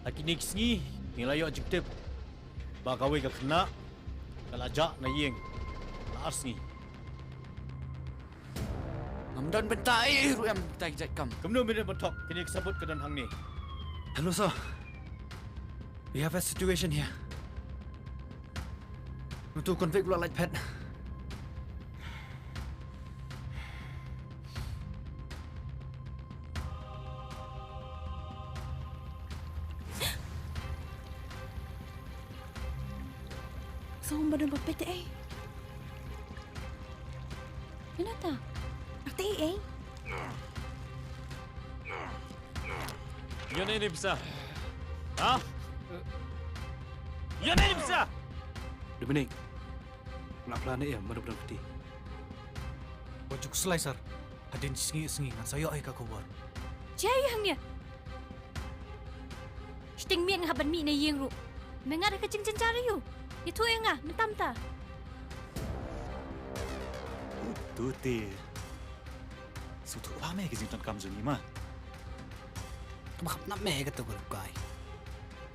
Laki next ni nilai objektif. Bagawe ka kena kalajak na yeng. Laas ni. Ngamdan bentai ru yang bentai jakam. Kemno minit betok kini kesebut ke dan hang ni. Hello, sir. We have a situation here. Two convict look like pet. Saan ba doon papete eh? Kenapa? Nakti eh? Yan ini bisa. Ha? Yan ini bisa. Dominic, pelan-pelan ya, benar-benar peti. Wajib selai, sir. Hadin sengi-sengi ngan saya ay kakawar. Jaya hangnya. Sting miang haban mi na yeng ru. Mengar ka cincin cara yu. Itu enga, mentam ta. Tuti. Suatu apa ke jintan kamu ni mah? Tabak nak meh kata berkai.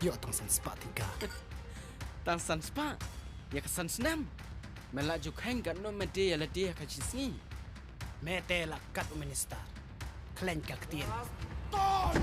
Yo tong san spa tingka. Tang san spa. Ya kesan senam. Melaju hang kan no media la dia ka jinsi. Mete la kat minister. Klen ka ketien. Stop!